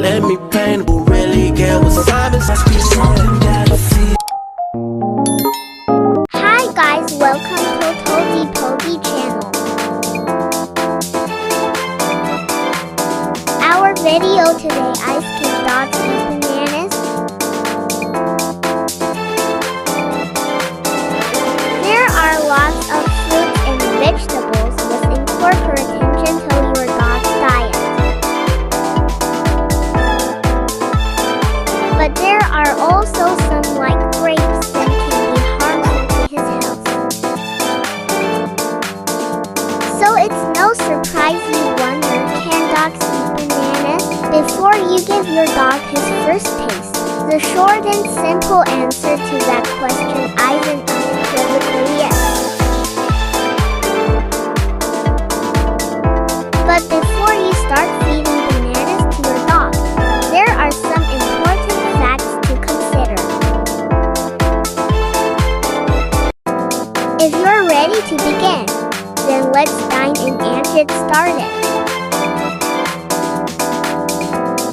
let me paint who really get what's up. Must be something that I feel. Hi guys, welcome to Tovi Pogi channel. Our video today is can dogs eat bananas? There are lots of fruits and vegetables with incorporate attention to your dog's diet. But there are also some like grapes that can be harmful to his health. So it's no surprise you wonder, can dogs eat bananas? Before you give your dog his first taste, the short and simple answer to that question is an unequivocal yes. But before you start feeding bananas to your dog, there are some important facts to consider. If you're ready to begin, then let's dive in and get started.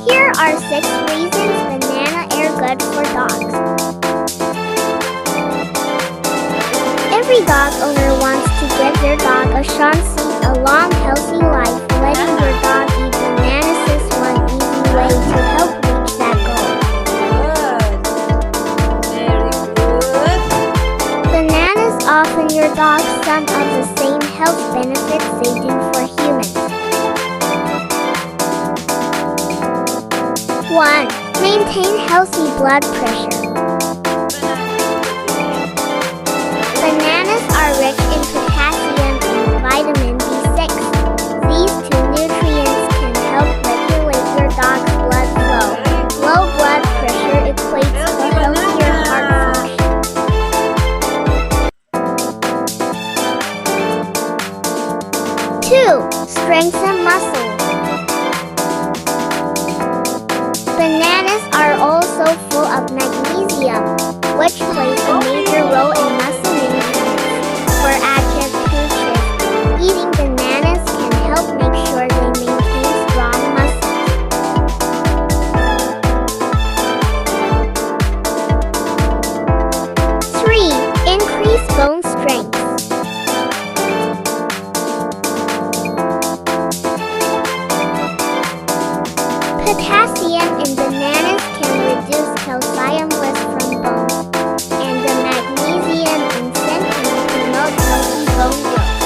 Here are 6 reasons bananas are good for dogs. Every dog owner wants to give their dog a chance to lead a long, healthy life. Letting your dog eat bananas is one easy way to help reach that goal. Very good. Bananas offer your dog some of the same health benefits they do for humans. 1. Maintain healthy blood pressure. Bananas are rich in potassium and vitamin B6. These 2 nutrients can help regulate your dog's blood flow. Low blood pressure equates to healthier heart function. 2. Strengthen muscles. Bananas are also full of magnesium, which plays a major role in muscle maintenance. For active creatures, eating bananas can help make sure they maintain strong muscles. 3. Increase bone strength. Potassium in bananas can reduce calcium loss from bones, and the magnesium in them can promote healthy bone growth.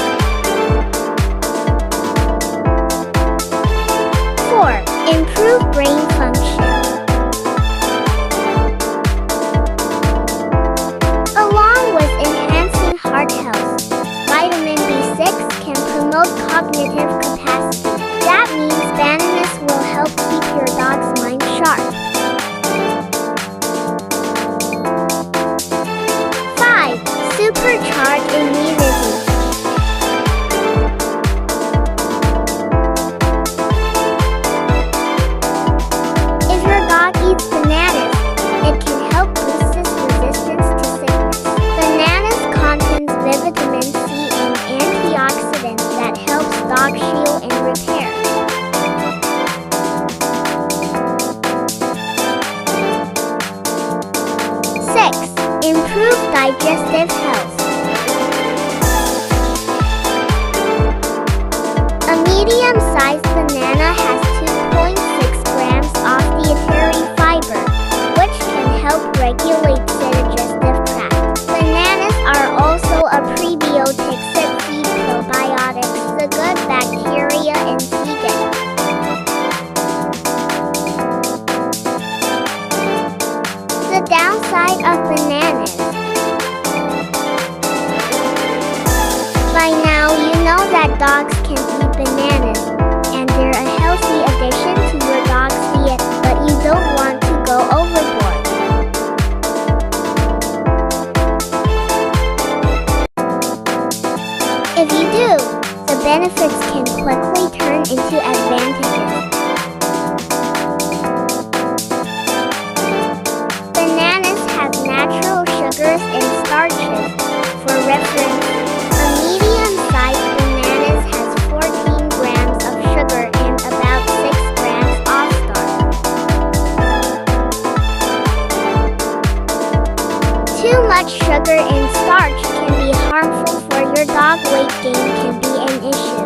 4. Improve brain function. Along with enhancing heart health, vitamin B6 can promote cognitive capacity. That means bananas will help keep your dog's mind sharp. 5. Supercharge immunity. If your dog eats bananas, it can help boost his resistance to sickness. Bananas contains vitamin C and antioxidants that helps dogs heal and repair. 6. Improve digestive health. A medium-sized banana has 2.6 grams of dietary fiber, which can help regulate the digestive tract. Bananas are also a prebiotic that feed probiotics, the good bacteria in sea gut. The downside of bananas. By now you know that dogs can eat bananas, and they're a healthy addition to your dog's diet, but you don't want to go overboard. If you do, the benefits can quickly turn into advantages. Bananas have natural sugars and starches. For reference, a medium-sized banana has 14 grams of sugar and about 6 grams sugar and starch can be harmful for your dog. Weight gain can be an issue.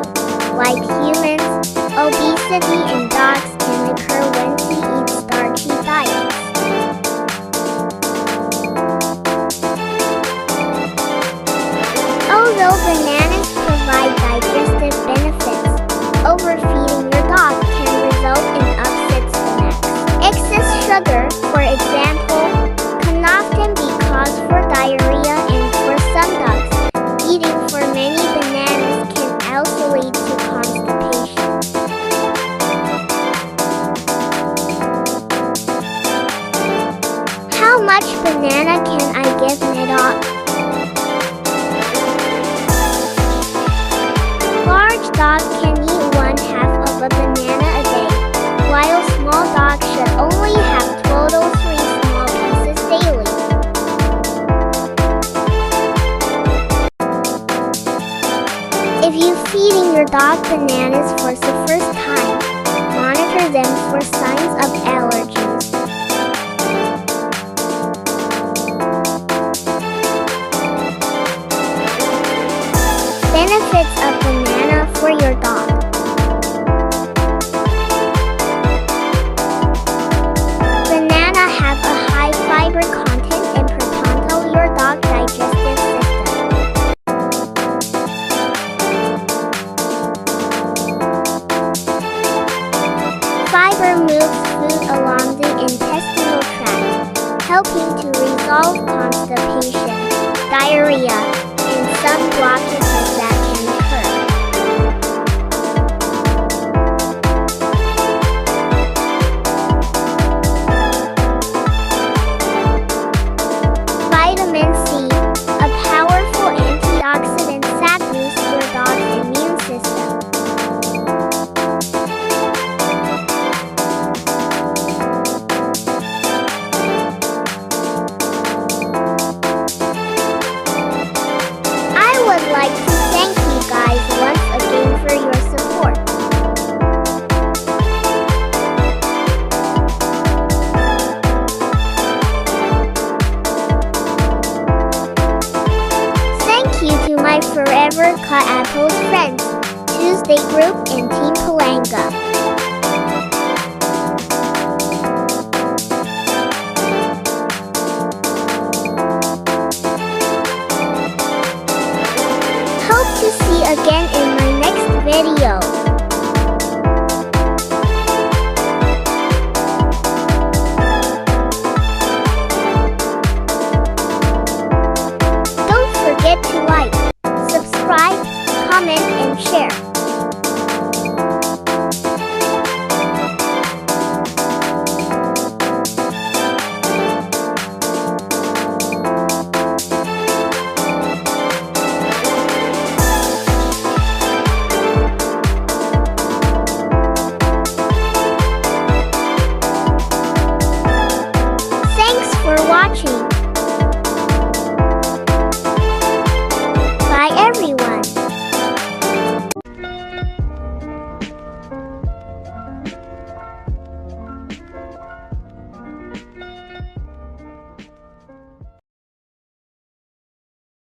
Like humans, obesity in dogs can occur when we eat starchy diets. Although bananas provide digestive benefits, overfeeding your dog can result in upset stomachs. Excess sugar, for example, can often be cause for diarrhea, and for some dogs, eating for many bananas can also lead to constipation. How much banana can I give my dog? Large dog can eat 1/2 of a banana a day, while small dogs should only have total 3 small pieces daily. If you're feeding your dog bananas for the first time, monitor them for signs of allergies. Benefits of banana for your dog. Banana have a high fiber content and protontal your dog digestive system. Fiber moves food along the intestinal tract, helping to resolve constipation, diarrhea, and some blockage